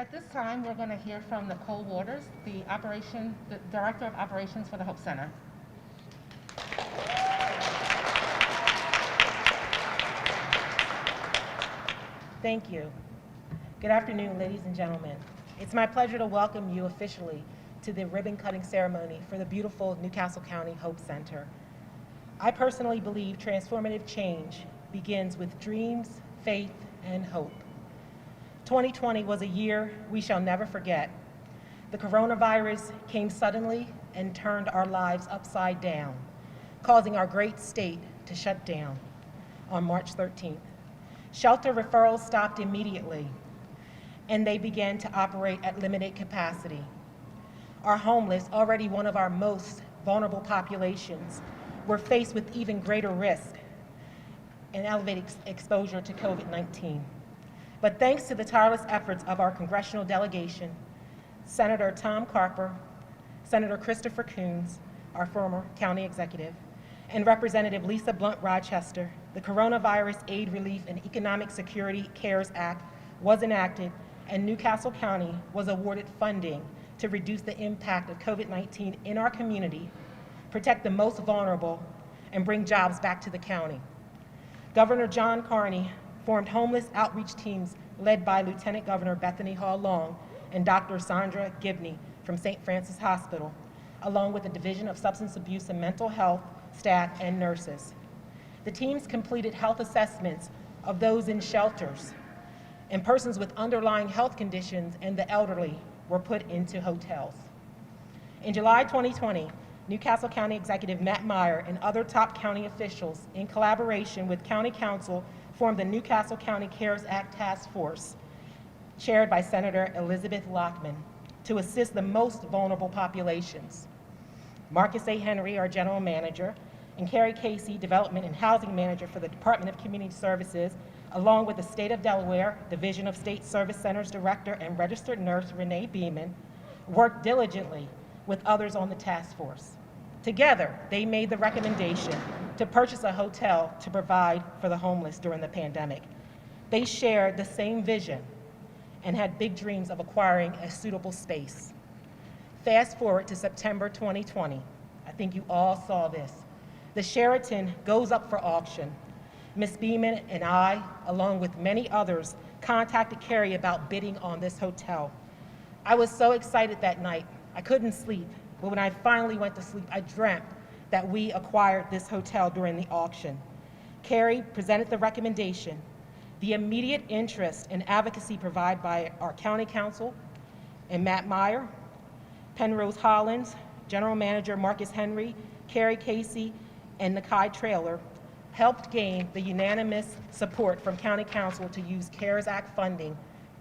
At this time, we're going to hear from NICOLE Waters, the Director of Operations for the Hope Center. Thank you. Good afternoon, ladies and gentlemen. It's my pleasure to welcome you officially to the ribbon-cutting ceremony for the beautiful Newcastle County Hope Center. I personally believe transformative change begins with dreams, faith, and hope. 2020 was a year we shall never forget. The coronavirus came suddenly and turned our lives upside down, causing our great state to shut down on March 13th. Shelter referrals stopped immediately, and they began to operate at limited capacity. Our homeless, already one of our most vulnerable populations, were faced with even greater risk and elevated exposure to COVID-19. But thanks to the tireless efforts of our congressional delegation, Senator Tom CARPER, Senator Christopher COONS, our former county executive, and Representative Lisa Blunt Rochester, the Coronavirus Aid, Relief, and Economic Security CARES Act was enacted, and Newcastle County was awarded funding to reduce the impact of COVID-19 in our community, protect the most vulnerable, and bring jobs back to the county. Governor John Carney formed homeless outreach teams led by Lieutenant Governor Bethany Hall-Long and Dr. Sandra Gibney from St. Francis Hospital, along with the Division of Substance Abuse and Mental Health staff and nurses. The teams completed health assessments of those in shelters, and persons with underlying health conditions and the elderly were put into hotels. In July 2020, Newcastle County Executive Matt Meyer and other top county officials, in collaboration with County Council, formed the Newcastle County CARES Act Task Force, chaired by Senator Elizabeth Lockman, to assist the most vulnerable populations. Marcus A. Henry, our General Manager, and Carrie Casey, Development and Housing Manager for the Department of Community Services, along with the State of Delaware, Division of State Service Centers Director and Registered Nurse Renee Beeman, worked diligently with others on the task force. Together, they made the recommendation to purchase a hotel to provide for the homeless during the pandemic. They shared the same vision and had big dreams of acquiring a suitable space. Fast forward to September 2020. I think you all saw this. The Sheraton goes up for auction. Ms. Beeman and I, along with many others, contacted CARRIE about bidding on this hotel. I was so excited that night. I couldn't sleep, but when I finally went to sleep, I dreamt that we acquired this hotel during the auction. CARRIE presented the recommendation. The immediate interest and advocacy provided by our county council and Matt Meyer, Penrose Hollins, General Manager Marcus Henry, Carrie Casey, and Nakai Trailer helped gain the unanimous support from County Council to use CARES Act funding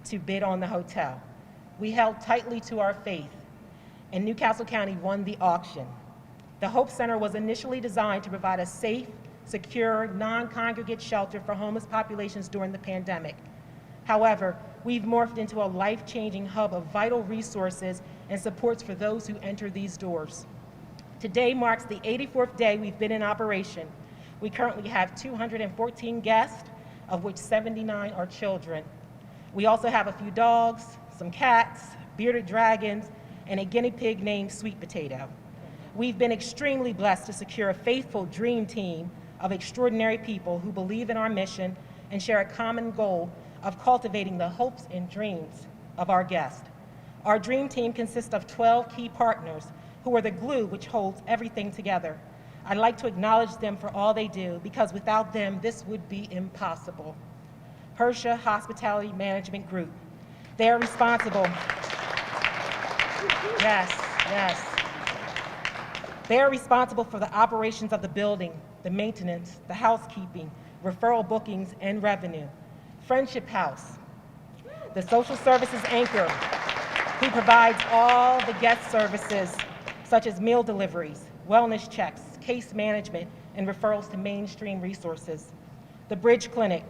to bid on the hotel. We held tightly to our faith, and Newcastle County won the auction. The Hope Center was initially designed to provide a safe, secure, non-congregate shelter for homeless populations during the pandemic. However, we've morphed into a life-changing hub of vital resources and supports for those who enter these doors. Today marks the 84th day we've been in operation. We currently have 214 guests, of which 79 are children. We also have a few dogs, some cats, bearded dragons, and a guinea pig named Sweet Potato. We've been extremely blessed to secure a faithful dream team of extraordinary people who believe in our mission and share a common goal of cultivating the hopes and dreams of our guests. Our dream team consists of 12 key partners who are the glue which holds everything together. I'd like to acknowledge them for all they do, because without them, this would be impossible. Hersha Hospitality Management Group. They are responsible. Yes. They are responsible for the operations of the building, the maintenance, the housekeeping, referral bookings, and revenue. Friendship House, the social services anchor, who provides all the guest services such as meal deliveries, wellness checks, case management, and referrals to mainstream resources. The Bridge Clinic.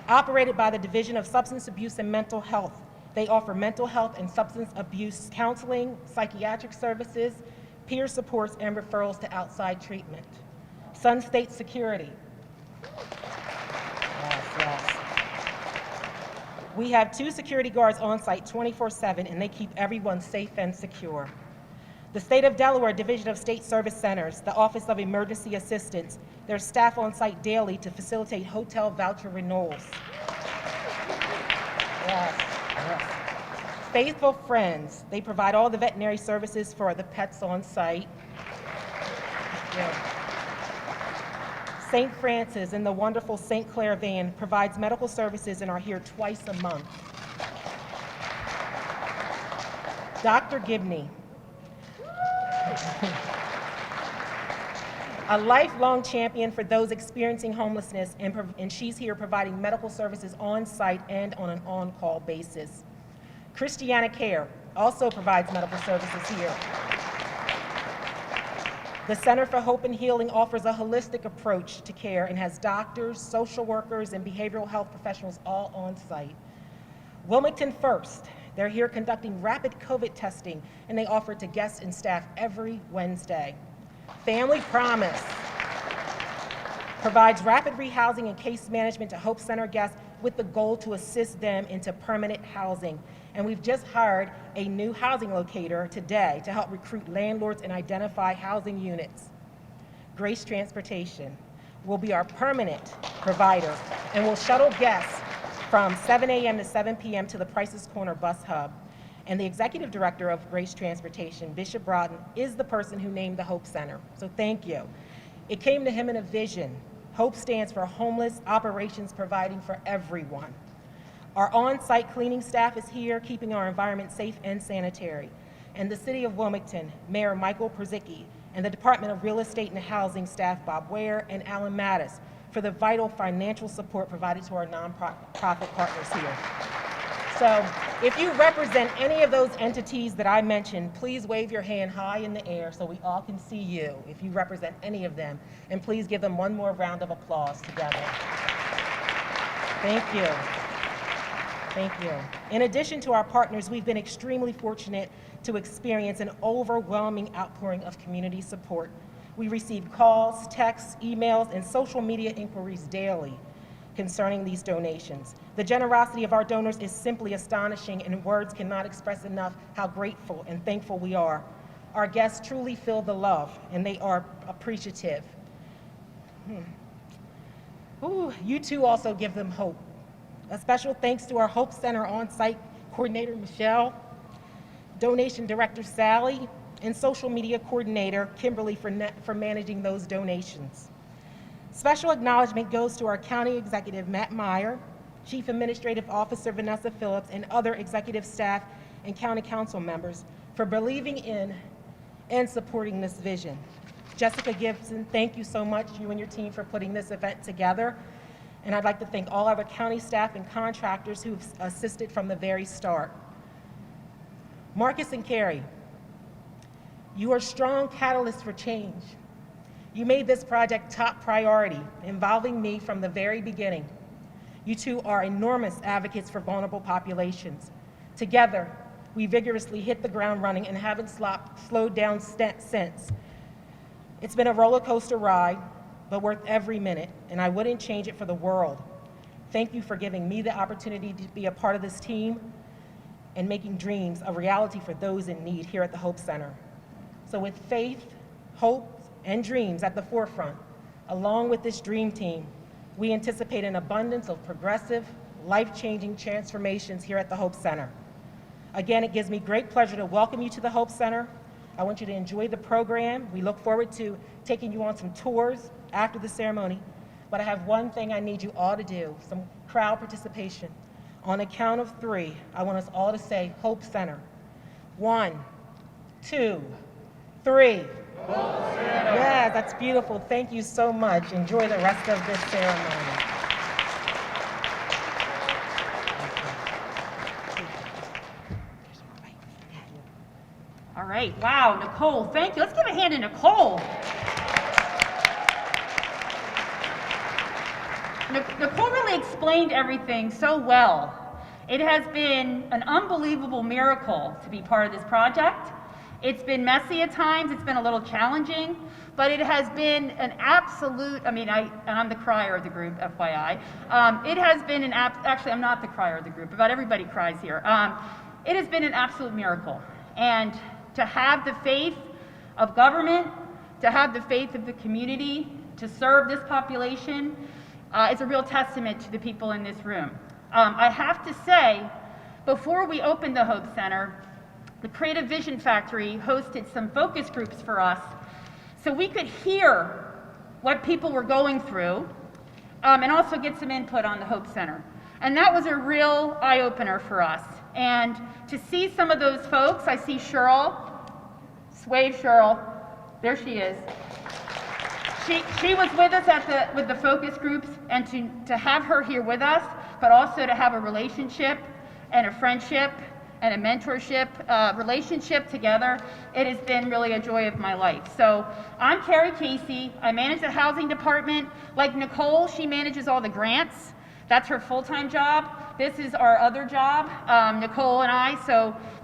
Operated by the Division of Substance Abuse and Mental Health, they offer mental health and substance abuse counseling, psychiatric services, peer supports, and referrals to outside treatment. Sun State Security. Yes. We have 2 security guards on site 24/7, and they keep everyone safe and secure. The State of Delaware Division of State Service Centers, the Office of Emergency Assistance, their staff on site daily to facilitate hotel voucher renewals. Yes, yes. Faithful Friends, they provide all the veterinary services for the pets on site. Yeah. St. Francis and the wonderful St. Clair van provides medical services and are here twice a month. Dr. Gibney, a lifelong champion for those experiencing homelessness, and she's here providing medical services on site and on an on-call basis. Christiana Care also provides medical services here. The Center for Hope and Healing offers a holistic approach to care and has doctors, social workers, and behavioral health professionals all on site. Wilmington First, they're here conducting rapid COVID testing, and they offer it to guests and staff every Wednesday. Family Promise provides rapid rehousing and case management to Hope Center guests with the goal to assist them into permanent housing. And we've just hired a new housing locator today to help recruit landlords and identify housing units. Grace Transportation will be our permanent provider and will shuttle guests from 7 a.m. to 7 p.m. to the Price's Corner bus hub. And the executive director of Grace Transportation, Bishop Broughton, is the person who named the Hope Center. So thank you. It came to him in a vision. HOPE stands for Homeless Operations Providing for Everyone. Our on-site cleaning staff is here, keeping our environment safe and sanitary. And the City of Wilmington, Mayor Michael PURZYCKI, and the Department of Real Estate and Housing staff, Bob Ware and Alan Mattis, for the vital financial support provided to our nonprofit partners here. So if you represent any of those entities that I mentioned, please wave your hand high in the air so we all can see you if you represent any of them. And please give them one more round of applause together. Thank you. Thank you. In addition to our partners, we've been extremely fortunate to experience an overwhelming outpouring of community support. We receive calls, texts, emails, and social media inquiries daily concerning these donations. The generosity of our donors is simply astonishing, and words cannot express enough how grateful and thankful we are. Our guests truly feel the love, and they are appreciative. Ooh, you too also give them hope. A special thanks to our Hope Center on-site coordinator, Michelle, donation director, Sally, and social media coordinator, Kimberly, for managing those donations. Special acknowledgement goes to our County Executive Matt Meyer, Chief Administrative Officer Vanessa Phillips, and other executive staff and County Council members for believing in and supporting this vision. Jessica Gibson, thank you so much, you and your team, for putting this event together. And I'd like to thank all other county staff and contractors who've assisted from the very start. Marcus and Carrie, you are strong catalysts for change. You made this project top priority, involving me from the very beginning. You two are enormous advocates for vulnerable populations. Together, we vigorously hit the ground running and haven't slowed down since. It's been a roller coaster ride, but worth every minute, and I wouldn't change it for the world. Thank you for giving me the opportunity to be a part of this team and making dreams a reality for those in need here at the Hope Center. So with faith, hope, and dreams at the forefront, along with this dream team, we anticipate an abundance of progressive, life-changing transformations here at the Hope Center. Again, it gives me great pleasure to welcome you to the Hope Center. I want you to enjoy the program. We look forward to taking you on some tours after the ceremony. But I have one thing I need you all to do, some crowd participation. On a count of 3, I want us all to say Hope Center. 1, 2, 3. Yeah, that's beautiful. Thank you so much. Enjoy the rest of this ceremony. All right, wow, Nicole, thank you. Let's give a hand to Nicole. Nicole really explained everything so well. It has been an unbelievable miracle to be part of this project. It's been messy at times, it's been a little challenging, but it has been an absolute, I'm the crier of the group, FYI. It has been actually I'm not the crier of the group, about everybody cries here. It has been an absolute miracle. And to have the faith of government, to have the faith of the community, to serve this population, is a real testament to the people in this room. I have to say, before we opened the Hope Center, the Creative Vision Factory hosted some focus groups for us so we could hear what people were going through and also get some input on the Hope Center. And that was a real eye-opener for us. And to see some of those folks, I see Cheryl, wave Cheryl, there she is. She was with us with the focus groups, and to have her here with us, but also to have a relationship and a friendship and a mentorship relationship together, it has been really a joy of my life. So I'm Carrie Casey. I manage the housing department. Like Nicole, she manages all the grants. That's her full-time job. This is our other job, Nicole and I.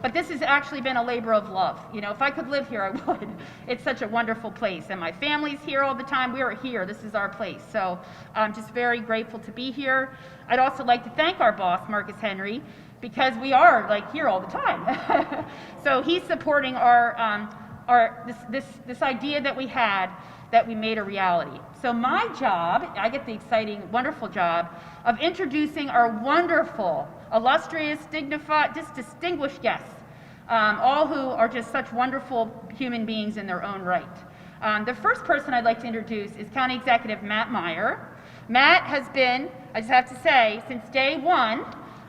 But this has actually been a labor of love. You know, if I could live here, I would. It's such a wonderful place, and my family's here all the time. We are here. This is our place. So I'm just very grateful to be here. I'd also like to thank our boss, Marcus Henry, because we are here all the time. So he's supporting this idea that we had, that we made a reality. So my job, I get the exciting, wonderful job of introducing our wonderful, illustrious, dignified, distinguished guests, all who are just such wonderful human beings in their own right. The first person I'd like to introduce is County Executive Matt Meyer. Matt has been, I just have to say, since day one,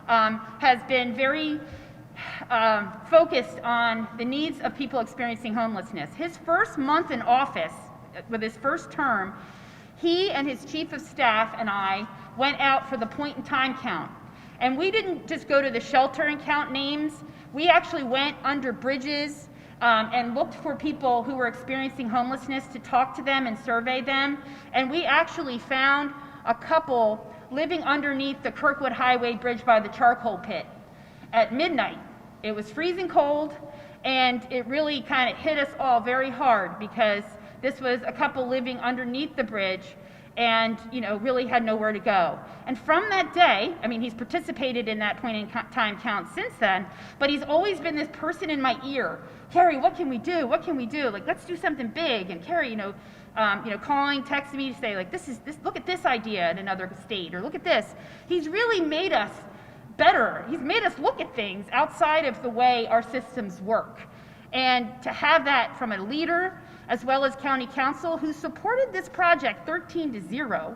has been very focused on the needs of people experiencing homelessness. His first month in office, with his first term, he and his chief of staff and I went out for the point in time count. And we didn't just go to the shelter and count names. We actually went under bridges and looked for people who were experiencing homelessness to talk to them and survey them. And we actually found a couple living underneath the Kirkwood Highway Bridge by the charcoal pit at midnight. It was freezing cold, and it really kind of hit us all very hard, because this was a couple living underneath the bridge and, really had nowhere to go. And from that day, he's participated in that point in time count since then, but he's always been this person in my ear. Carrie, what can we do? What can we do? Let's do something big. And Carrie, calling, texting me to say, look at this idea in another state, or look at this. He's really made us better. He's made us look at things outside of the way our systems work. And to have that from a leader, as well as county council, who supported this project 13-0,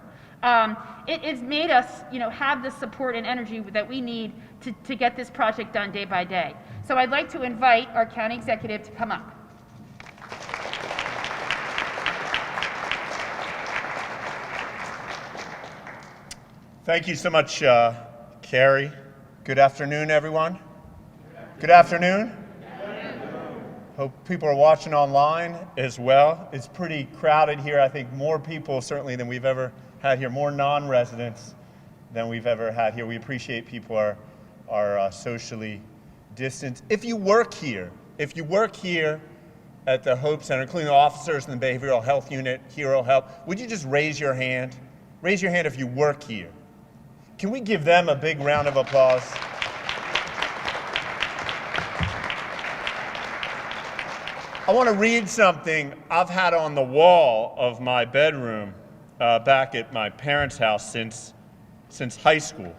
it has made us, have the support and energy that we need to get this project done day by day. So I'd like to invite our county executive to come up. Thank you so much, Carrie. Good afternoon, everyone. Good afternoon. Hope people are watching online as well. It's pretty crowded here. I think more people certainly than we've ever had here, more non-residents than we've ever had here. We appreciate people are socially distanced. If you work here at the Hope Center, including the officers in the Behavioral Health Unit, Hero Help, would you just raise your hand? Raise your hand if you work here. Can we give them a big round of applause? I want to read something I've had on the wall of my bedroom back at my parents' house since high school.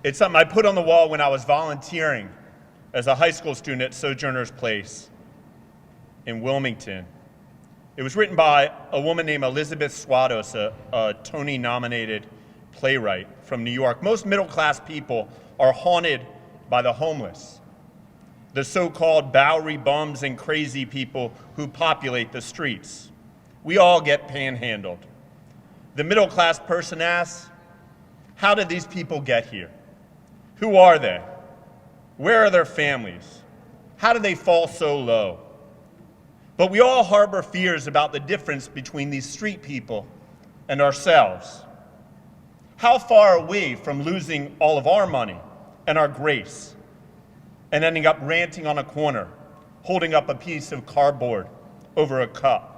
It's something I put on the wall when I was volunteering as a high school student at Sojourner's Place in Wilmington. It was written by a woman named Elizabeth Swados, a Tony-nominated playwright from New York. Most middle-class people are haunted by the homeless, the so-called Bowery bums and crazy people who populate the streets. We all get panhandled. The middle-class person asks, how did these people get here? Who are they? Where are their families? How did they fall so low? But we all harbor fears about the difference between these street people and ourselves. How far are we from losing all of our money and our grace? and ending up ranting on a corner, holding up a piece of cardboard over a cup.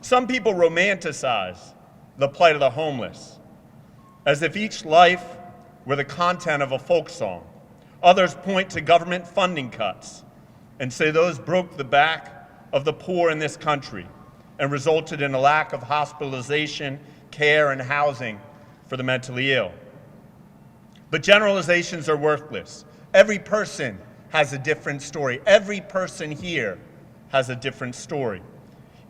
Some people romanticize the plight of the homeless, as if each life were the content of a folk song. Others point to government funding cuts and say those broke the back of the poor in this country and resulted in a lack of hospitalization, care, and housing for the mentally ill. But generalizations are worthless. Every person has a different story. Every person here has a different story.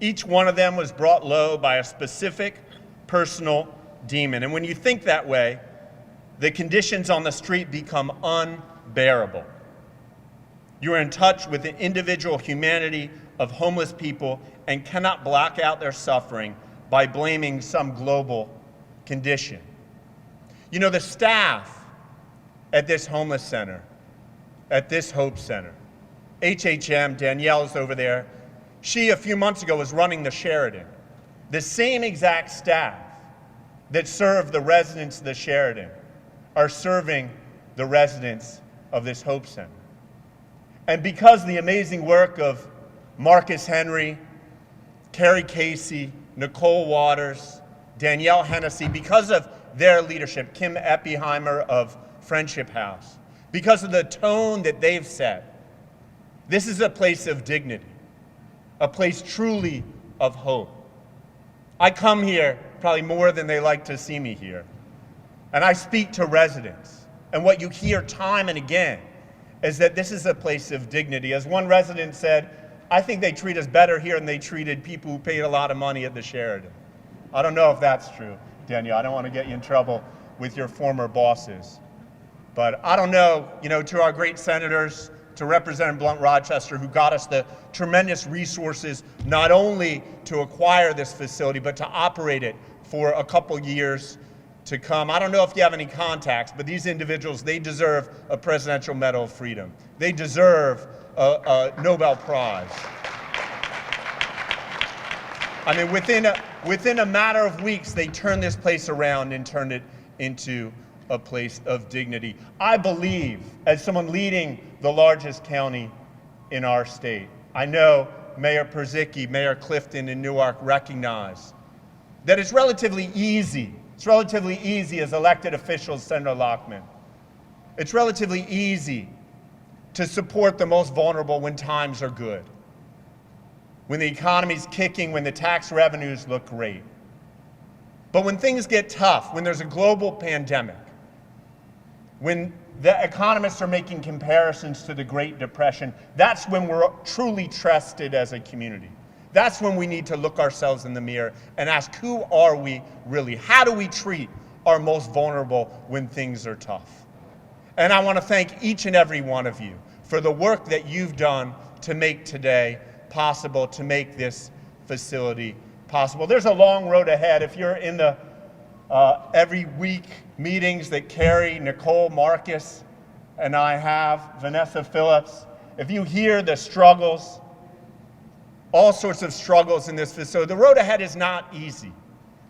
Each one of them was brought low by a specific personal demon. And when you think that way, the conditions on the street become unbearable. You are in touch with the individual humanity of homeless people and cannot block out their suffering by blaming some global condition. You know, the staff at this homeless center, at this Hope Center, HHM, Danielle's over there, she a few months ago was running the Sheraton. The same exact staff that serve the residents of the Sheraton are serving the residents of this Hope Center. And because of the amazing work of Marcus Henry, Carrie Casey, Nicole Waters, Danielle Hennessy, because of their leadership, Kim Eppiheimer of Friendship House, because of the tone that they've set, this is a place of dignity, a place truly of hope. I come here probably more than they like to see me here, and I speak to residents, and what you hear time and again is that this is a place of dignity. As one resident said, I think they treat us better here than they treated people who paid a lot of money at the Sheraton. I don't know if that's true, Danielle. I don't want to get you in trouble with your former bosses. But I don't know, to our great senators, to Representative Blunt Rochester, who got us the tremendous resources not only to acquire this facility, but to operate it for a couple years to come. I don't know if you have any contacts, but these individuals, they deserve a Presidential Medal of Freedom. They deserve a Nobel Prize. I mean, within a matter of weeks, they turned this place around and turned it into a place of dignity. I believe, as someone leading the largest county in our state, I know Mayor PURZYCKI, Mayor Clifton, and Newark recognize that it's relatively easy as elected officials, Senator Lockman. It's relatively easy to support the most vulnerable when times are good, when the economy's kicking, when the tax revenues look great. But when things get tough, when there's a global pandemic, when the economists are making comparisons to the Great Depression, that's when we're truly trusted as a community. That's when we need to look ourselves in the mirror and ask, who are we really? How do we treat our most vulnerable when things are tough? And I want to thank each and every one of you for the work that you've done to make today possible, to make this facility possible. There's a long road ahead. If you're in the every week meetings that CARRIE, NICOLE, Marcus, and I have, VANESSA, PHILLIPS, if you hear the struggles, all sorts of struggles in this facility, the road ahead is not easy.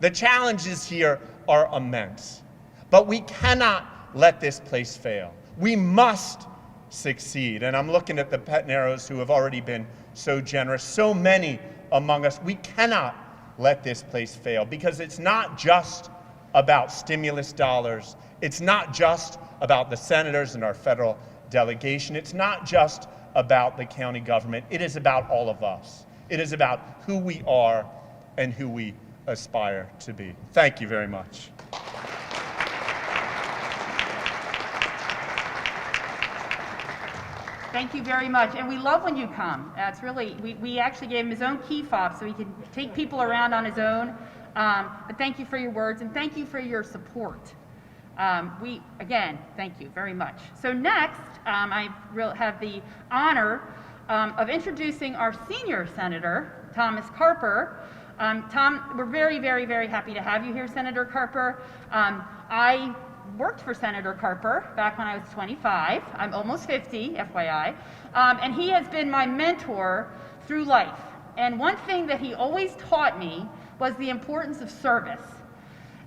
The challenges here are immense. But we cannot let this place fail. We must succeed. And I'm looking at the Petneros who have already been so generous, so many among us. We cannot let this place fail because it's not just about stimulus dollars. It's not just about the senators and our federal delegation. It's not just about the county government. It is about all of us. It is about who we are and who we aspire to be. Thank you very much. Thank you very much. And we love when you come. It's really, we actually gave him his own key fob so he could take people around on his own. But thank you for your words and thank you for your support. Again, thank you very much. So next, I have the honor of introducing our senior senator, Thomas CARPER. Tom, we're very, very, very happy to have you here, Senator CARPER. I worked for Senator CARPER back when I was 25. I'm almost 50, FYI. And he has been my mentor through life. And one thing that he always taught me was the importance of service.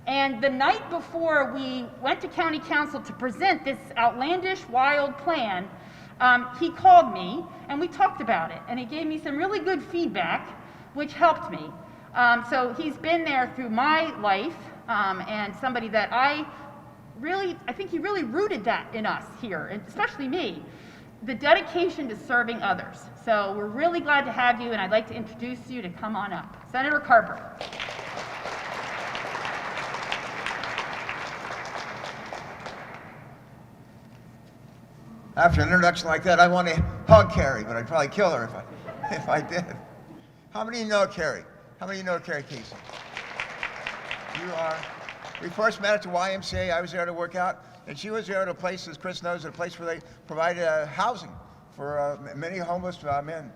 And the night before we went to County Council to present this outlandish, wild plan, he called me and we talked about it, and he gave me some really good feedback, which helped me. So he's been there through my life, and somebody that I think he really rooted that in us here, and especially me, the dedication to serving others. So we're really glad to have you, and I'd like to introduce you to come on up. Senator CARPER. After an introduction like that, I want to hug Carrie, but I'd probably kill her if I did. How many of you know Carrie? How many of you know Carrie Casey? You are. We first met at the YMCA. I was there to work out, and she was there at a place, as Chris knows, at a place where they provide housing for many homeless men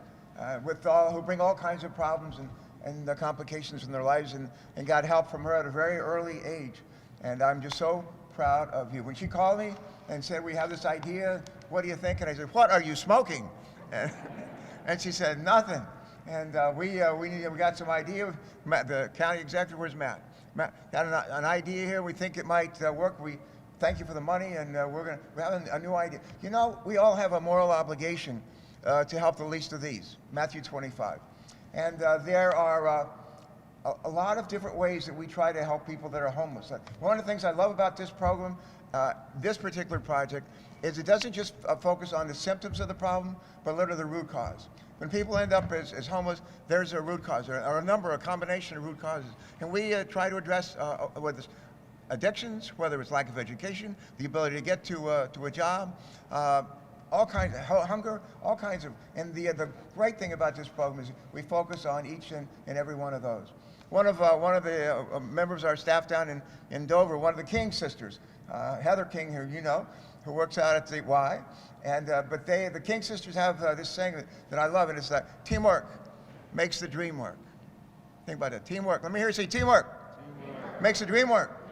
who bring all kinds of problems and complications in their lives, and got help from her at a very early age. And I'm just so proud of you. When she called me and said, we have this idea, what do you think? And I said, what are you smoking? And she said, nothing. And we got some idea. The county executive, where's Matt? Matt got an idea here. We think it might work. We thank you for the money, and we're having a new idea. You know, we all have a moral obligation to help the least of these, Matthew 25. And there are a lot of different ways that we try to help people that are homeless. One of the things I love about this program, this particular project, is it doesn't just focus on the symptoms of the problem, but literally the root cause. When people end up as homeless, there's a root cause, or a combination of root causes. And we try to address whether it's addictions, whether it's lack of education, the ability to get to a job, all kinds of hunger, all kinds of, and the great thing about this program is we focus on each and every one of those. One of the members of our staff down in Dover, one of the King sisters, Heather King, who you know, who works out at the Y, and but the King sisters have this saying that I love, and it's that teamwork makes the dream work. Think about it, teamwork. Let me hear you say teamwork. Teamwork makes the dream work.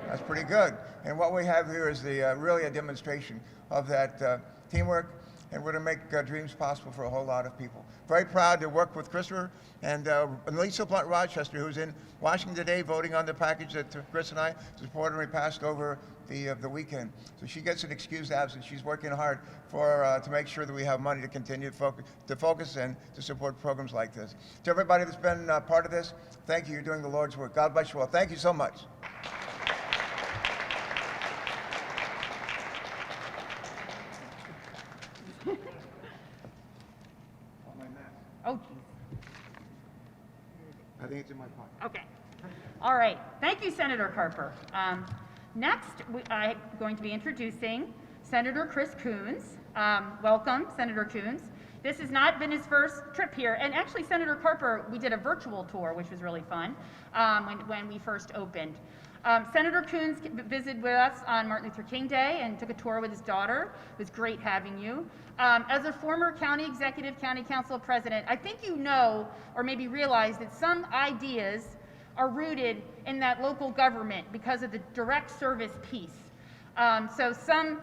That's pretty good. And what we have here is really a demonstration of that teamwork, and we're going to make dreams possible for a whole lot of people. Very proud to work with Christopher and Lisa Blunt Rochester, who's in Washington today voting on the package that Chris and I supported and we passed over the weekend. So she gets an excused absence. She's working hard to make sure that we have money to continue to focus and to support programs like this. To everybody that's been part of this, thank you. You're doing the Lord's work. God bless you all. Thank you so much. Oh, geez. I think it's in my pocket. Okay. All right. Thank you, Senator CARPER. Next, I'm going to be introducing Senator Chris COONS. Welcome, Senator COONS. This has not been his first trip here. And actually, Senator CARPER, we did a virtual tour, which was really fun when we first opened. Senator COONS visited with us on Martin Luther King Day and took a tour with his daughter. It was great having you. As a former county executive, county council president, I think you know or maybe realize that some ideas are rooted in that local government because of the direct service piece. So some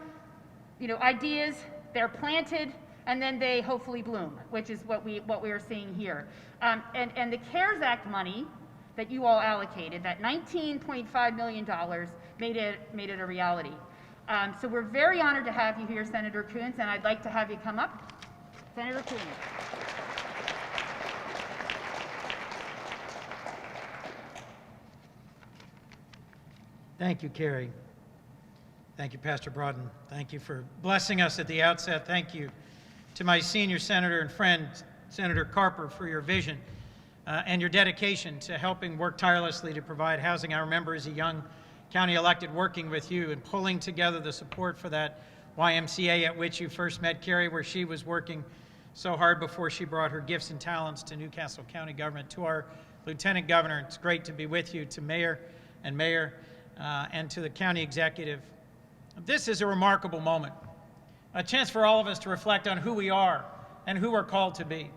ideas, they're planted and then they hopefully bloom, which is what we are seeing here. And the CARES Act money that you all allocated, that $19.5 million, made it a reality. So we're very honored to have you here, Senator COONS, and I'd like to have you come up. Senator COONS. Thank you, Carrie. Thank you, Pastor Brodden. Thank you for blessing us at the outset. Thank you to my senior senator and friend, Senator CARPER, for your vision and your dedication to helping work tirelessly to provide housing. I remember as a young county elected working with you and pulling together the support for that YMCA at which you first met Carrie, where she was working so hard before she brought her gifts and talents to Newcastle County government. To our Lieutenant Governor, it's great to be with you, to Mayor and to the county executive. This is a remarkable moment, a chance for all of us to reflect on who we are and who we're called to be,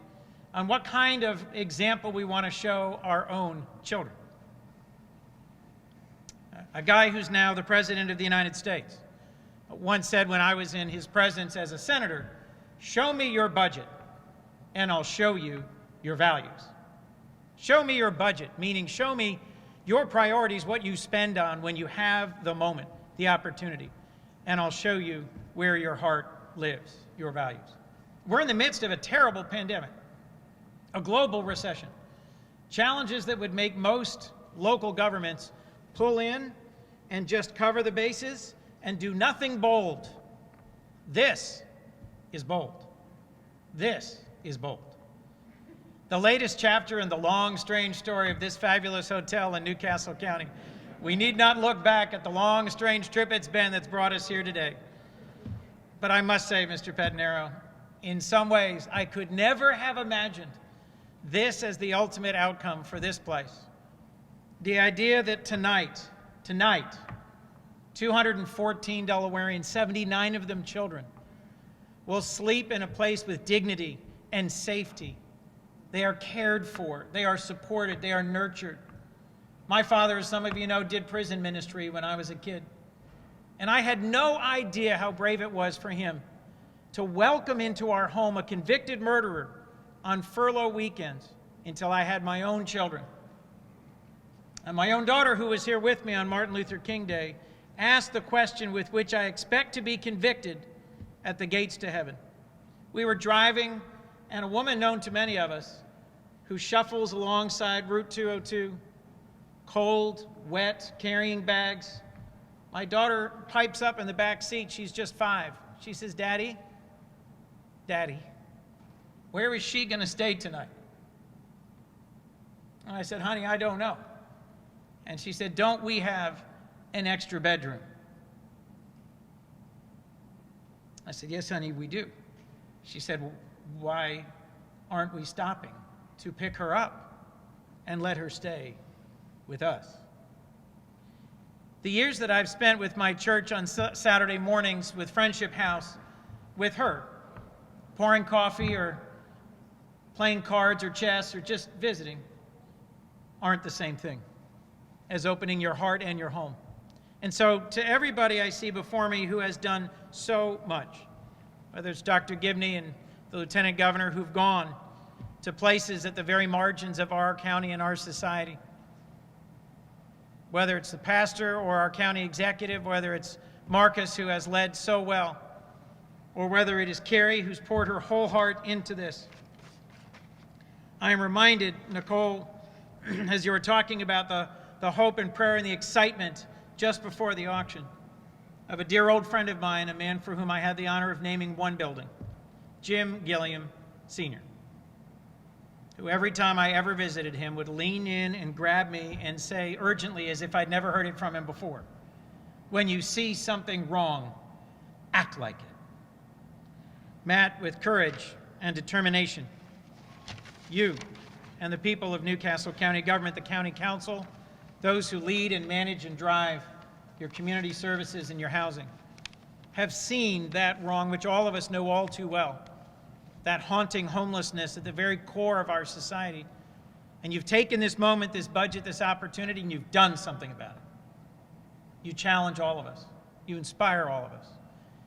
on what kind of example we want to show our own children. A guy who's now the President of the United States once said when I was in his presence as a senator, "Show me your budget and I'll show you your values." Show me your budget, meaning show me your priorities, what you spend on when you have the moment, the opportunity, and I'll show you where your heart lives your values. We're in the midst of a terrible pandemic, a global recession, challenges that would make most local governments pull in and just cover the bases and do nothing bold. This is bold. This is bold. The latest chapter in the long, strange story of this fabulous hotel in Newcastle County. We need not look back at the long, strange trip it's been that's brought us here today. But I must say, Mr. Pedinero, in some ways, I could never have imagined this as the ultimate outcome for this place. The idea that tonight, 214 Delawareans, 79 of them children, will sleep in a place with dignity and safety. They are cared for, they are supported, they are nurtured. My father, as some of you know, did prison ministry when I was a kid. And I had no idea how brave it was for him to welcome into our home a convicted murderer on furlough weekends until I had my own children. And my own daughter, who was here with me on Martin Luther King Day, asked the question with which I expect to be convicted at the gates to heaven. We were driving, and a woman known to many of us, who shuffles alongside Route 202, cold, wet, carrying bags. My daughter pipes up in the back seat. She's just 5. She says, Daddy, where is she going to stay tonight? And I said, honey, I don't know. And she said, don't we have an extra bedroom? I said, yes, honey, we do. She said, well, why aren't we stopping to pick her up and let her stay with us? The years that I've spent with my church on Saturday mornings with Friendship House with her, pouring coffee or playing cards or chess or just visiting, aren't the same thing as opening your heart and your home. And so to everybody I see before me who has done so much, whether it's Dr. Gibney and the Lieutenant Governor who've gone to places at the very margins of our county and our society, whether it's the pastor or our county executive, whether it's Marcus who has led so well, or whether it is Carrie who's poured her whole heart into this. I am reminded, Nicole, as you were talking about the hope and prayer and the excitement just before the auction, of a dear old friend of mine, a man for whom I had the honor of naming one building, Jim Gilliam Sr., who every time I ever visited him would lean in and grab me and say urgently, as if I'd never heard it from him before, when you see something wrong, act like it. Matt, with courage and determination, you and the people of Newcastle County government, the county council, those who lead and manage and drive your community services and your housing, have seen that wrong, which all of us know all too well, that haunting homelessness at the very core of our society. And you've taken this moment, this budget, this opportunity, and you've done something about it. You challenge all of us. You inspire all of us.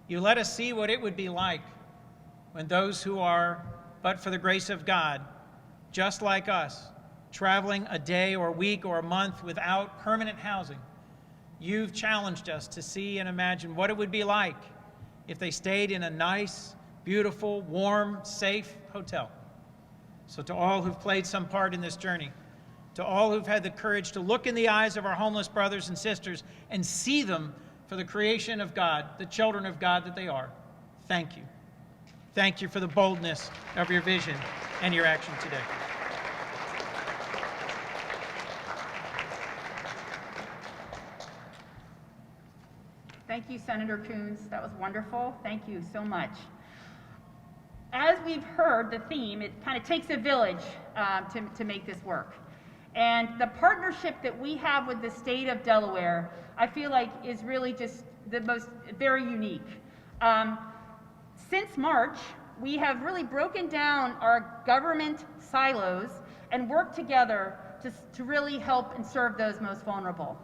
You let us see what it would be like when those who are, but for the grace of God, just like us, traveling a day or a week or a month without permanent housing, you've challenged us to see and imagine what it would be like if they stayed in a nice, beautiful, warm, safe hotel. So to all who've played some part in this journey, to all who've had the courage to look in the eyes of our homeless brothers and sisters and see them for the creation of God, the children of God that they are, thank you. Thank you for the boldness of your vision and your action today. Thank you, Senator Coons. That was wonderful. Thank you so much. As we've heard the theme, it kind of takes a village to make this work. And the partnership that we have with the state of Delaware, I feel like is really just the most, very unique. Since March, we have really broken down our government silos and worked together to really help and serve those most vulnerable.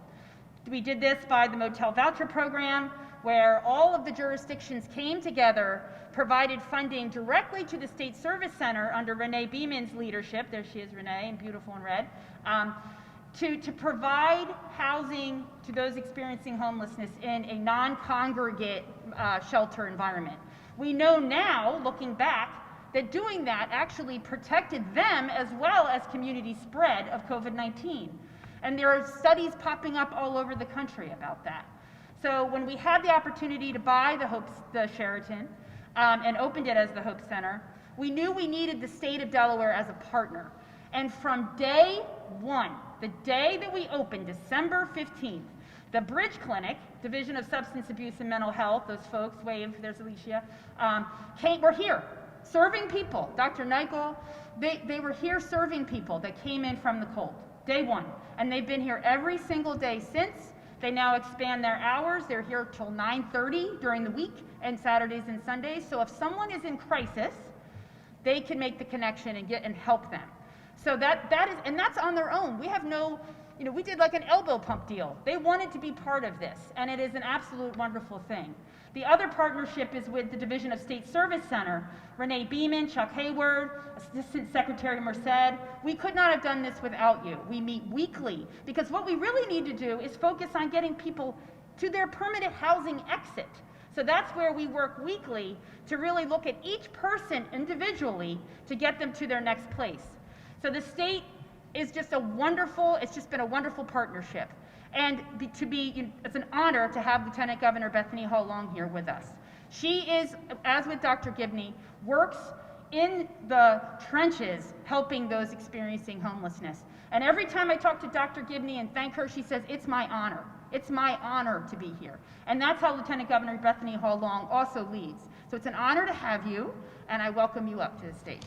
We did this by the motel voucher program, where all of the jurisdictions came together, provided funding directly to the State Service Center under Renee Beeman's leadership, there she is, Renee, in beautiful in red, to provide housing to those experiencing homelessness in a non-congregate shelter environment. We know now, looking back, that doing that actually protected them as well as community spread of COVID-19. And there are studies popping up all over the country about that. So when we had the opportunity to buy the Sheraton and opened it as the Hope Center, we knew we needed the state of Delaware as a partner. And from day one, the day that we opened, December 15th, the Bridge Clinic, Division of Substance Abuse and Mental Health, those folks, wave, there's Alicia, were here, serving people. Dr. NICOLE, they were here serving people that came in from the cold, day one. And they've been here every single day since. They now expand their hours. They're here till 9:30 during the week and Saturdays and Sundays. So if someone is in crisis, they can make the connection and help them. So that's on their own. We have no, we did like an elbow pump deal. They wanted to be part of this, and it is an absolute wonderful thing. The other partnership is with the Division of State Service Center, Renee Beeman, Chuck Hayward, Assistant Secretary Merced. We could not have done this without you. We meet weekly because what we really need to do is focus on getting people to their permanent housing exit. So that's where we work weekly to really look at each person individually to get them to their next place. So the state is just it's just been a wonderful partnership. And it's an honor to have Lieutenant Governor Bethany Hall Long here with us. She is, as with Dr. Gibney, works in the trenches helping those experiencing homelessness. And every time I talk to Dr. Gibney and thank her, she says, it's my honor. It's my honor to be here. And that's how Lieutenant Governor Bethany Hall Long also leads. So it's an honor to have you, and I welcome you up to the stage.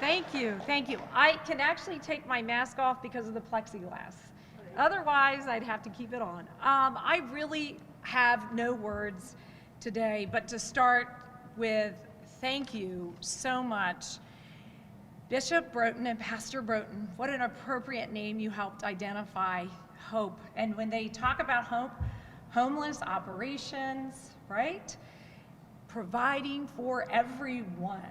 Thank you, thank you. I can actually take my mask off because of the plexiglass. Otherwise, I'd have to keep it on. I really have no words today, but to start with, thank you so much. Bishop Broughton and Pastor Broughton, what an appropriate name you helped identify hope. And when they talk about hope, homeless operations, right? Providing for everyone.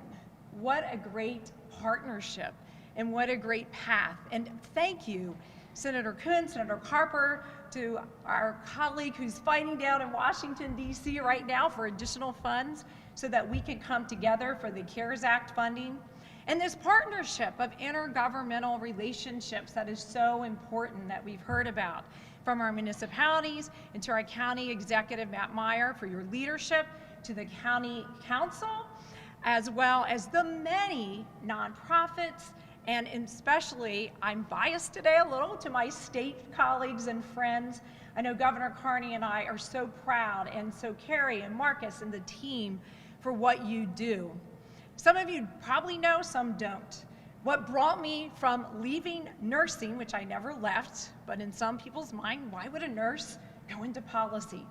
What a great partnership and what a great path. And thank you, Senator COONS, Senator CARPER, to our colleague who's fighting down in Washington, D.C. right now for additional funds so that we can come together for the CARES Act funding. And this partnership of intergovernmental relationships that is so important that we've heard about from our municipalities and to our county executive, Matt Meyer, for your leadership, to the county council, as well as the many nonprofits, and especially, I'm biased today a little, to my state colleagues and friends. I know Governor Carney and I are so proud, and so CARRIE and Marcus and the team for what you do. Some of you probably know, some don't. What brought me from leaving nursing, which I never left, but in some people's mind, why would a nurse go into policy?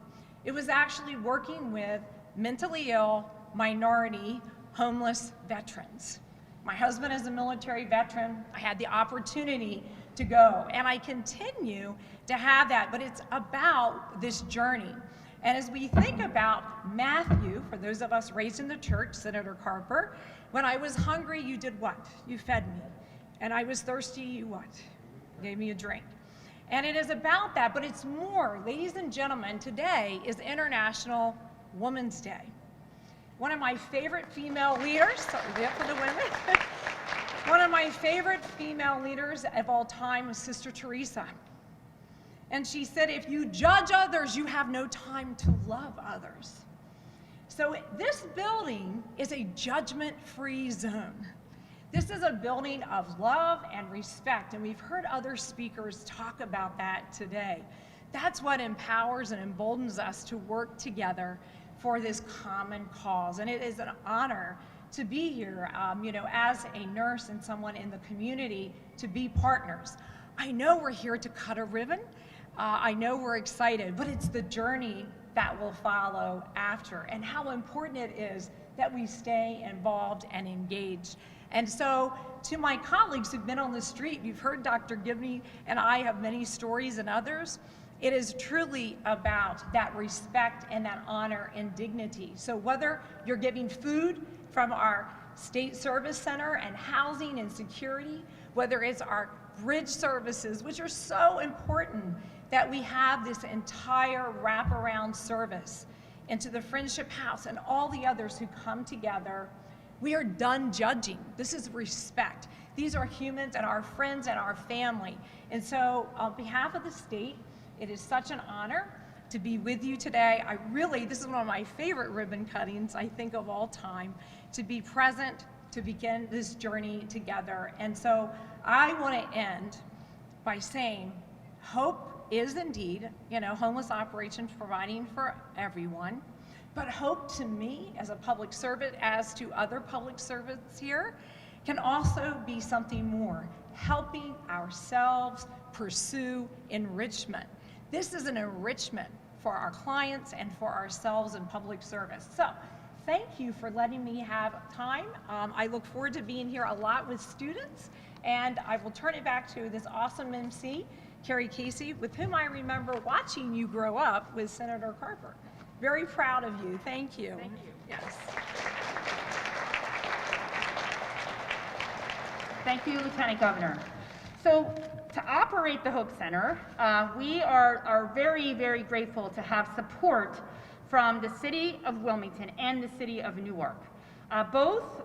It was actually working with mentally ill, minority, homeless veterans. My husband is a military veteran. I had the opportunity to go, and I continue to have that, but it's about this journey. And as we think about Matthew, for those of us raised in the church, Senator CARPER, when I was hungry, you did what? You fed me. And I was thirsty, you what? Gave me a drink. And it is about that, but it's more. Ladies and gentlemen, today is International Women's Day. One of my favorite female leaders, sorry, for the women. One of my favorite female leaders of all time was Sister Teresa. And she said, if you judge others, you have no time to love others. So this building is a judgment-free zone. This is a building of love and respect, and we've heard other speakers talk about that today. That's what empowers and emboldens us to work together for this common cause. And it is an honor to be here, as a nurse and someone in the community, to be partners. I know we're here to cut a ribbon. I know we're excited, but it's the journey that will follow after, and how important it is that we stay involved and engaged. And so to my colleagues who've been on the street, you've heard Dr. Gibney and I have many stories and others. It is truly about that respect and that honor and dignity. So whether you're giving food from our State Service Center and Housing and Security, whether it's our bridge services, which are so important that we have this entire wraparound service, into the Friendship House and all the others who come together. We are done judging. This is respect. These are humans and our friends and our family. And so on behalf of the state, it is such an honor to be with you today. This is one of my favorite ribbon cuttings, I think, of all time, to be present, to begin this journey together. And so I want to end by saying, hope is indeed, homeless operations providing for everyone. But hope to me as a public servant, as to other public servants here, can also be something more, helping ourselves pursue enrichment. This is an enrichment for our clients and for ourselves in public service. So thank you for letting me have time. I look forward to being here a lot with students, and I will turn it back to this awesome MC, Carrie Casey, with whom I remember watching you grow up with Senator Carper. Very proud of you. Thank you. Thank you. Yes. Thank you, Lieutenant Governor. So to operate the Hope Center, we are very, very grateful to have support from the City of Wilmington and the City of Newark. Both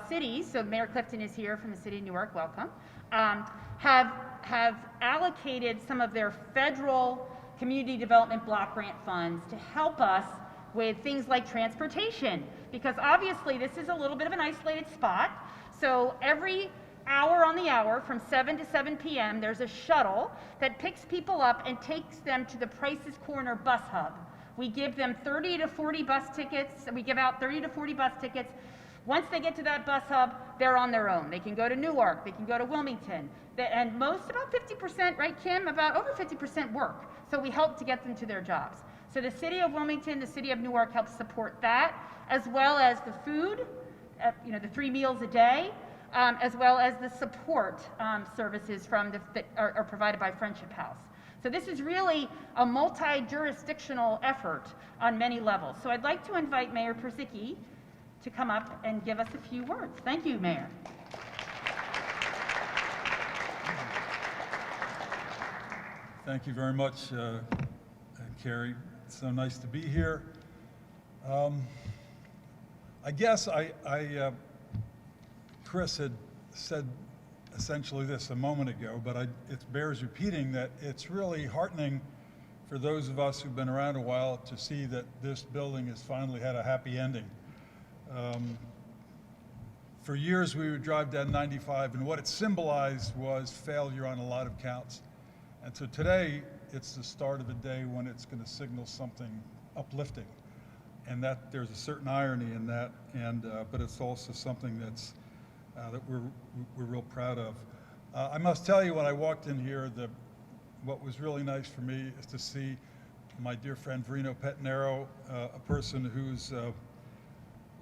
cities, so Mayor Clifton is here from the City of Newark, welcome, have allocated some of their federal community development block grant funds to help us with things like transportation, because obviously this is a little bit of an isolated spot. So every hour on the hour from 7 to 7 p.m. there's a shuttle that picks people up and takes them to the Price's Corner bus hub. We give them 30 to 40 bus tickets. We give out 30 to 40 bus tickets. Once they get to that bus hub, they're on their own. They can go to Newark, they can go to Wilmington, and most, about 50%, right Kim, about over 50% work. So we help to get them to their jobs. So the City of Wilmington, the City of Newark helps support that, as well as the food, the 3 meals a day, as well as the support services that are provided by Friendship House. So this is really a multi-jurisdictional effort on many levels. So I'd like to invite Mayor PURZYCKI to come up and give us a few words. Thank you, Mayor. Thank you very much, Carrie. It's so nice to be here. I guess Chris had said essentially this a moment ago, but it bears repeating that it's really heartening for those of us who've been around a while to see that this building has finally had a happy ending. For years we would drive down 95, and what it symbolized was failure on a lot of counts. And so today, it's the start of a day when it's going to signal something uplifting, and that there's a certain irony in that, but it's also something that we're real proud of. I must tell you, when I walked in here, what was really nice for me is to see my dear friend Verino Pettinero, a person who's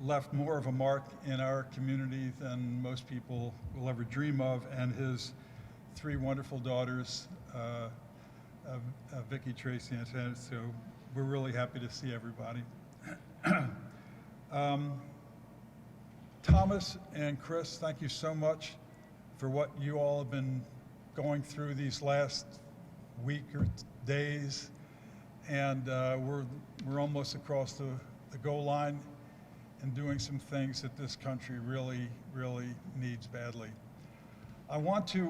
left more of a mark in our community than most people will ever dream of, and his 3 wonderful daughters, Vicky, Tracy, and Shannon. So we're really happy to see everybody. Thomas and Chris, thank you so much for what you all have been going through these last week or days, and we're almost across the goal line and doing some things that this country really, really needs badly. I want to,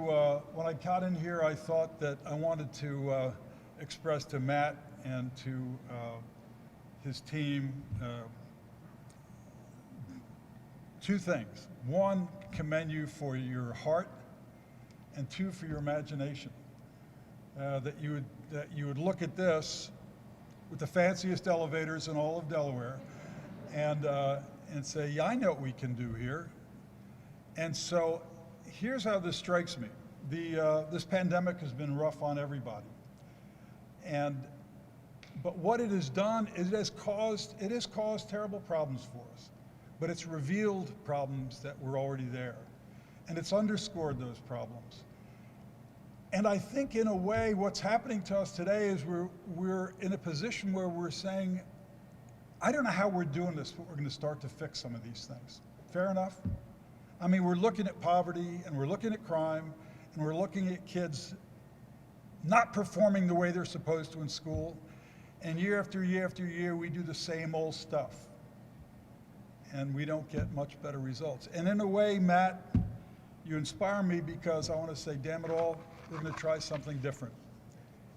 when I got in here, I thought that I wanted to express to Matt and to his team 2 things. 1, commend you for your heart, and 2, for your imagination. That you would look at this with the fanciest elevators in all of Delaware and say, yeah, I know what we can do here. And so here's how this strikes me. This pandemic has been rough on everybody. But what it has done, it has caused terrible problems for us. But it's revealed problems that were already there. And it's underscored those problems. And I think in a way what's happening to us today is we're in a position where we're saying, I don't know how we're doing this, but we're going to start to fix some of these things. Fair enough? I mean, we're looking at poverty, and we're looking at crime, and we're looking at kids not performing the way they're supposed to in school, and year after year after year, we do the same old stuff, and we don't get much better results. And in a way, Matt, you inspire me because I want to say, damn it all, we're going to try something different.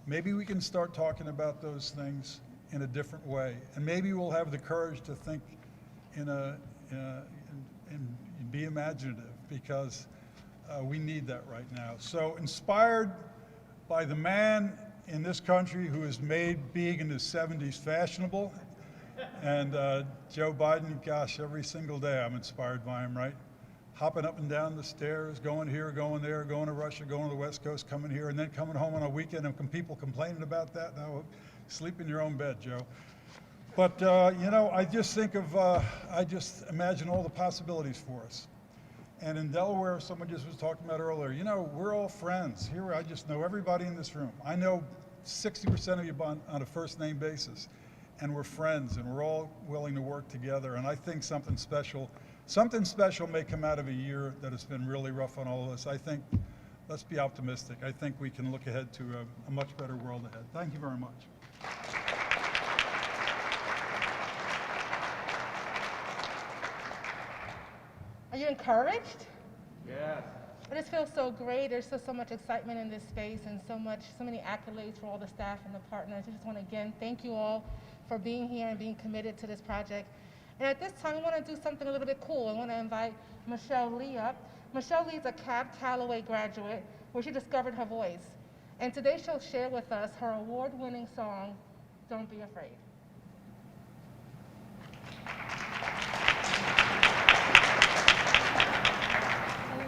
Maybe we can start talking about those things in a different way, and maybe we'll have the courage to think and be imaginative, because we need that right now. So inspired by the man in this country who has made being in his 70s fashionable, and Joe Biden, gosh, every single day I'm inspired by him, right? Hopping up and down the stairs, going here, going there, going to Russia, going to the West Coast, coming here, and then coming home on a weekend, and people complaining about that. Now, sleep in your own bed, Joe. But, you know, I just think of, I just imagine all the possibilities for us. And in Delaware, someone just was talking about earlier, you know, we're all friends. Here, I just know everybody in this room. I know 60% of you on a first name basis, and we're friends, and we're all willing to work together. And I think something special may come out of a year that has been really rough on all of us. I think, let's be optimistic. I think we can look ahead to a much better world ahead. Thank you very much. Are you encouraged? Yes. I just feel so great. There's so much excitement in this space, and so many accolades for all the staff and the partners. I just want to again thank you all for being here and being committed to this project. And at this time, I want to do something a little bit cool. I want to invite Michelle Lee up. Michelle Lee is a Cab Calloway graduate where she discovered her voice. And today she'll share with us her award-winning song, Don't Be Afraid.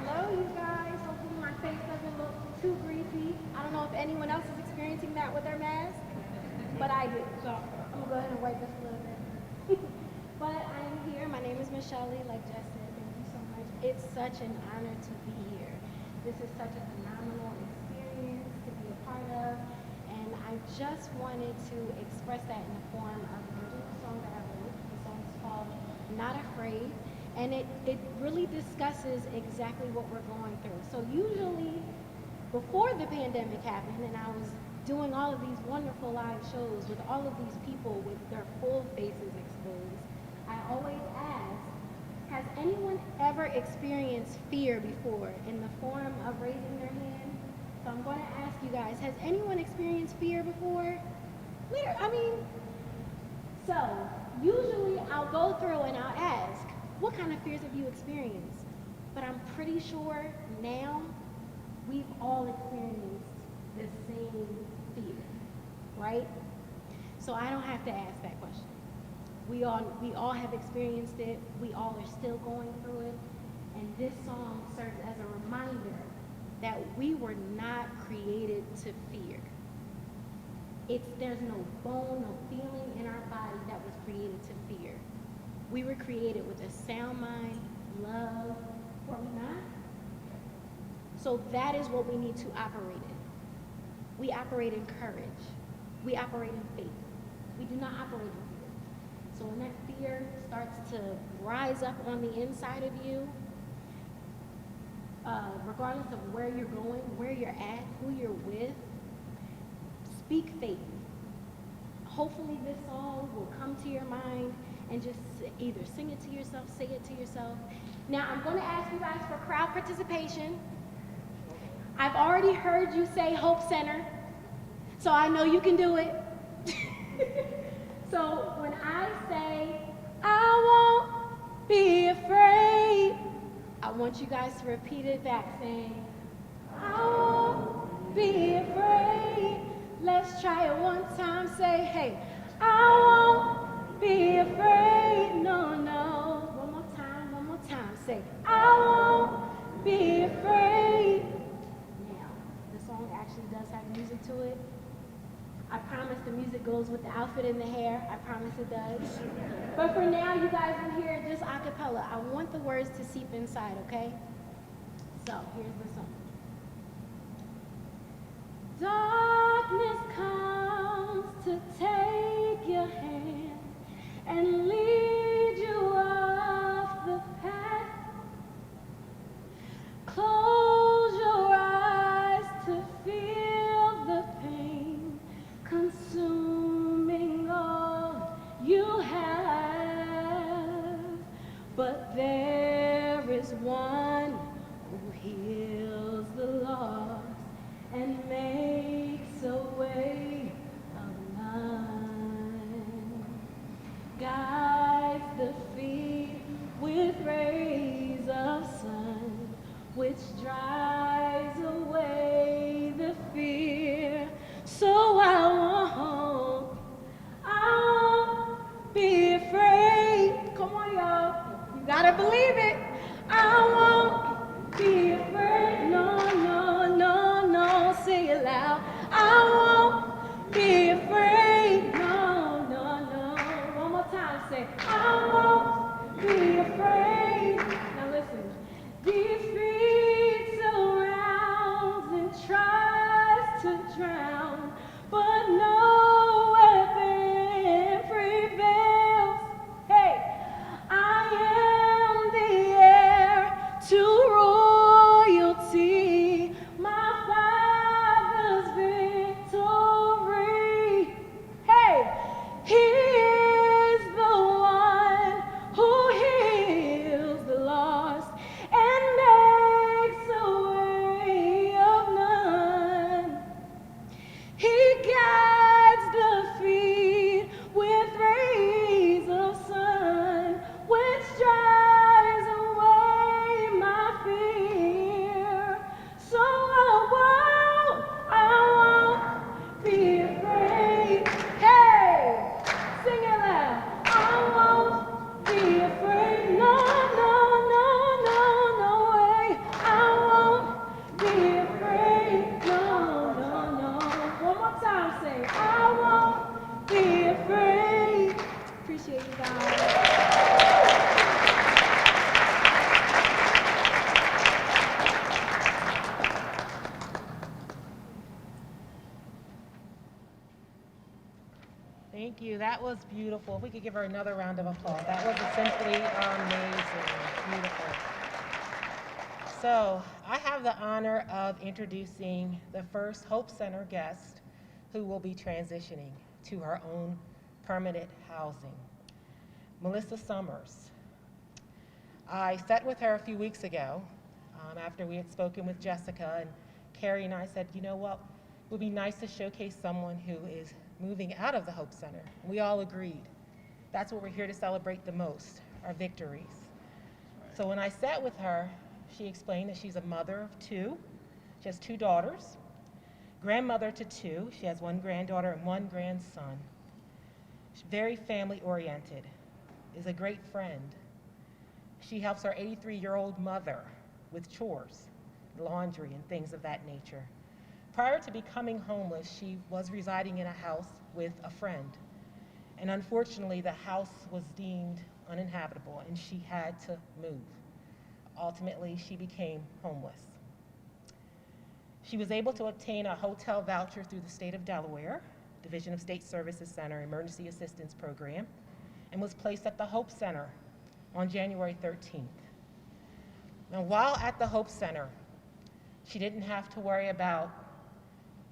Hello, you guys. Hopefully my face doesn't look too greasy. I don't know if anyone else is experiencing that with their mask, but I do. So I'm going to go ahead and wipe this a little bit. But I am here. My name is Michelle Lee, like Jess said. Thank you so much. It's such an honor to be here. This is such a phenomenal experience to be a part of, and I just wanted to express that in the form of the original song that I wrote. The song is called Not Afraid, and it really discusses exactly what we're going through. So usually, before the pandemic happened, and I was doing all of these wonderful live shows with all of these people with their full faces exposed, I always ask, has anyone ever experienced fear before in the form of raising their hand? So I'm going to ask you guys, has anyone experienced fear before? So usually I'll go through and I'll ask, what kind of fears have you experienced? But I'm pretty sure now we've all experienced the same fear, right? So I don't have to ask that question. We all have experienced it. We all are still going through it. And this song serves as a reminder that we were not created to fear. There's no bone, no feeling in our body that was created to fear. We were created with a sound mind, love, were we not? So that is what we need to operate in. We operate in courage. We operate in faith. We do not operate in fear. So when that fear starts to rise up on the inside of you, regardless of where you're going, where you're at, who you're with, speak faith. Hopefully this song will come to your mind and just either sing it to yourself, say it to yourself. Now I'm going to ask you guys for crowd participation. I've already heard you say Hope Center, so I know you can do it. So when I say, I won't be afraid, I want you guys to repeat it back saying, I won't be afraid. Let's try it one time. Say, hey, I won't be afraid. No, no. One more time. Say, I won't be afraid. Now, the song actually does have music to it. I promise the music goes with the outfit and the hair. I promise it does. But for now, you guys will hear it just a cappella. I want the words to seep inside, okay? So, here's the song. Darkness comes to take your hand and lead you off the path Thank you. That was beautiful. If we could give her another round of applause. That was essentially amazing. Beautiful. So I have the honor of introducing the first Hope Center guest who will be transitioning to her own permanent housing, Melissa Summers. I sat with her a few weeks ago after we had spoken with Jessica, and Carrie and I said, you know what, it would be nice to showcase someone who is moving out of the Hope Center. We all agreed. That's what we're here to celebrate the most, our victories. So when I sat with her, she explained that she's a mother of two. She has two daughters, grandmother to two. She has one granddaughter and one grandson. She's very family-oriented, is a great friend. She helps her 83-year-old mother with chores, laundry, and things of that nature. Prior to becoming homeless, she was residing in a house with a friend. And unfortunately, the house was deemed uninhabitable and she had to move. Ultimately, she became homeless. She was able to obtain a hotel voucher through the state of Delaware, Division of State Services Center Emergency Assistance Program, and was placed at the Hope Center on January 13th. Now, while at the Hope Center, she didn't have to worry about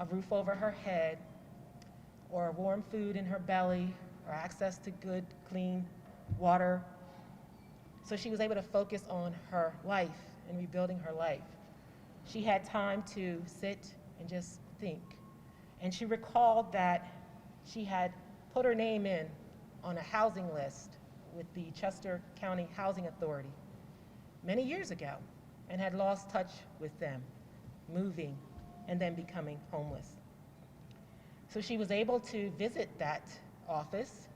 a roof over her head, or warm food in her belly, or access to good, clean water. So she was able to focus on her life and rebuilding her life. She had time to sit and just think. And she recalled that she had put her name in on a housing list with the Chester County Housing Authority many years ago and had lost touch with them, moving and then becoming homeless. So she was able to visit that office,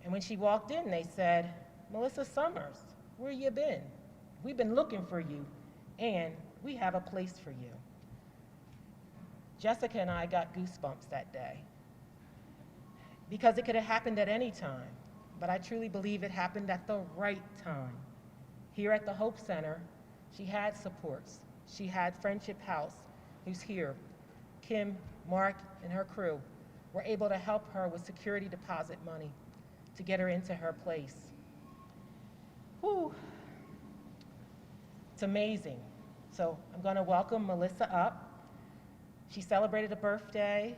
and when she walked in, they said, Melissa Summers, where you been? We've been looking for you, and we have a place for you. Jessica and I got goosebumps that day, because it could have happened at any time, but I truly believe it happened at the right time. Here at the Hope Center, she had supports. She had Friendship House, who's here. Kim, Mark, and her crew were able to help her with security deposit money to get her into her place. Whew. It's amazing. So I'm going to welcome Melissa up. She celebrated a birthday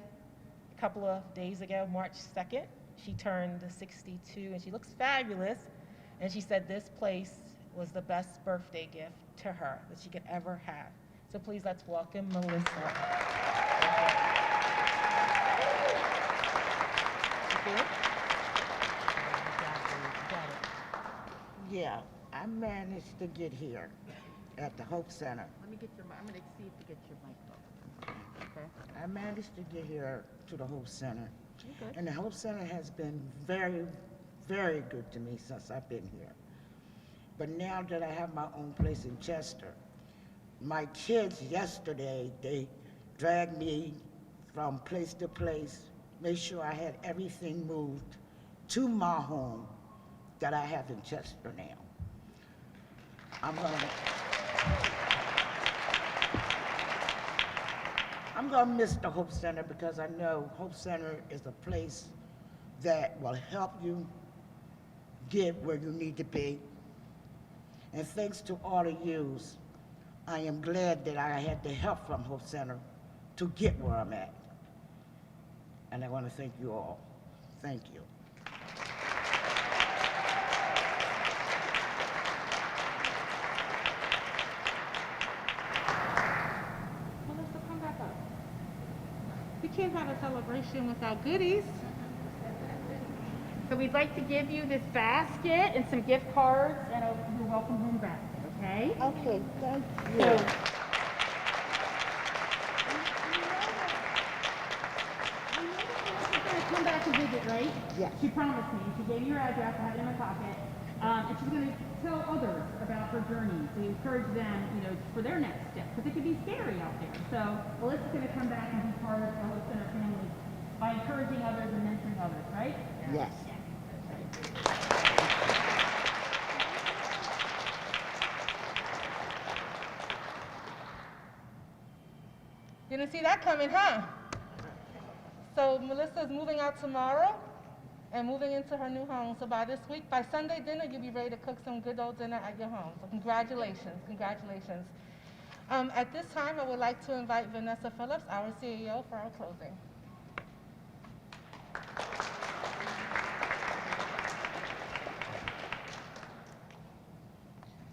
a couple of days ago, March 2nd. She turned 62, and she looks fabulous. And she said this place was the best birthday gift to her that she could ever have. So please, let's welcome Melissa. Yeah, I managed to get here at the Hope Center. Let me get your, I'm going to see if you get your mic off. Okay. I managed to get here to the Hope Center. Okay. And the Hope Center has been very, very good to me since I've been here. But now that I have my own place in Chester, my kids yesterday, they dragged me from place to place, made sure I had everything moved to my home that I have in Chester now. I'm gonna miss the Hope Center because I know Hope Center is a place that will help you get where you need to be. And thanks to all of yous, I am glad that I had the help from Hope Center to get where I'm at. And I want to thank you all. Thank you. Melissa, come back up. We can't have a celebration without goodies. So we'd like to give you this basket and some gift cards and a your welcome home basket, okay? Okay, thank you. So, she's going to come back and visit, right? Yes. She promised me. She gave me her address. I have it in my pocket. And she's going to tell others about her journey to encourage them, for their next step, because it could be scary out there. So Melissa's going to come back and be part of the Hope Center family by encouraging others and mentoring others, right? Yes. Didn't see that coming, huh? So Melissa's moving out tomorrow. and moving into her new home. So by this week, by Sunday dinner, you'll be ready to cook some good old dinner at your home. So congratulations, congratulations. At this time, I would like to invite VANESSA PHILLIPS, our CEO, for our closing.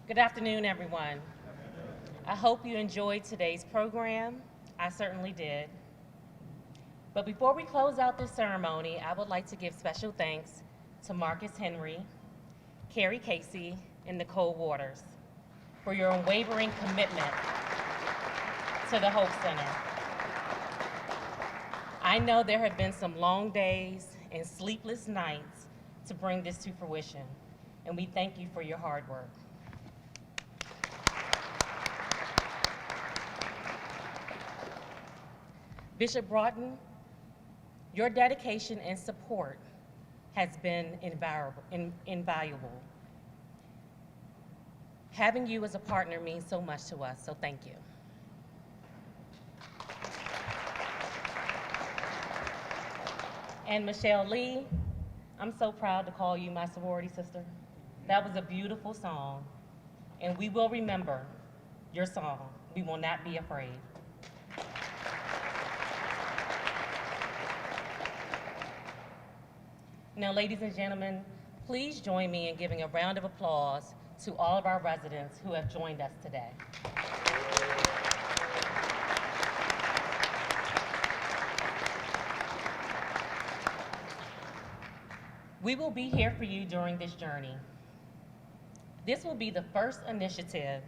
Good afternoon, everyone. I hope you enjoyed today's program. I certainly did. But before we close out this ceremony, I would like to give special thanks to Marcus Henry, Carrie Casey, and Nicole Waters for your unwavering commitment to the Hope Center. I know there have been some long days and sleepless nights to bring this to fruition, and we thank you for your hard work. Bishop Broughton, your dedication and support has been invaluable. Having you as a partner means so much to us, so thank you. And Michelle Lee, I'm so proud to call you my sorority sister. That was a beautiful song, and we will remember your song. We will not be afraid. Now, ladies and gentlemen, please join me in giving a round of applause to all of our residents who have joined us today. We will be here for you during this journey. This will be the first initiative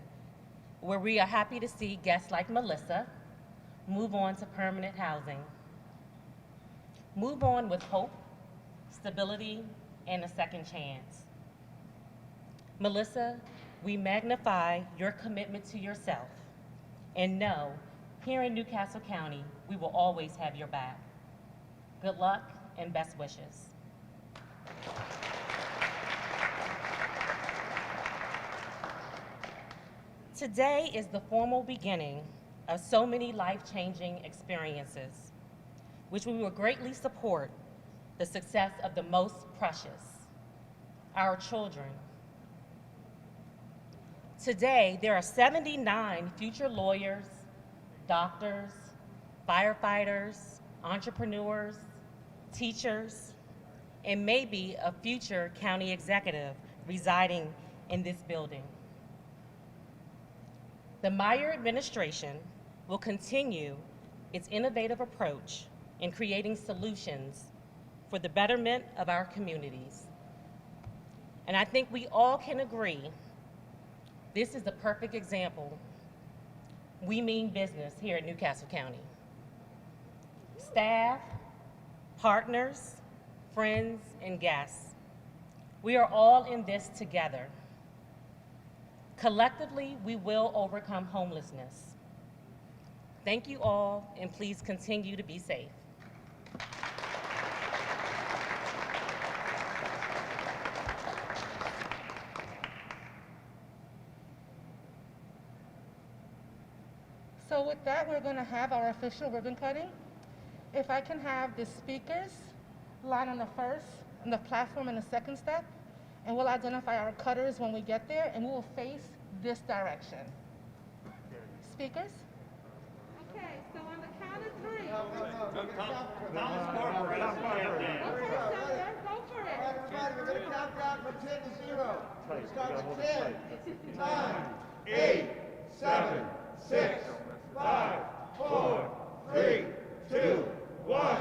where we are happy to see guests like Melissa move on to permanent housing. Move on with hope, stability, and a second chance. Melissa, we magnify your commitment to yourself and know here in Newcastle County, we will always have your back. Good luck and best wishes. Today is the formal beginning of so many life-changing experiences, which we will greatly support the success of the most precious, our children. Today, there are 79 future lawyers, doctors, firefighters, entrepreneurs, teachers, and maybe a future county executive residing in this building. The Meyer administration will continue its innovative approach in creating solutions for the betterment of our communities. And I think we all can agree this is the perfect example. We mean business here at Newcastle County. Staff, partners, friends, and guests, we are all in this together. Collectively, we will overcome homelessness. Thank you all, and please continue to be safe. So with that, we're going to have our official ribbon cutting. If I can have the speakers line on the first, on the platform in the second step, and we'll identify our cutters when we get there, and we will face this direction. Speakers? Okay, so on the count of three. Thomas Carper, Okay, Senator, go for it. Everybody, we're going to count down from 10 to 0. We'll start with 10, 9, 8, 7, 6, 5, 4, 3, 2, 1.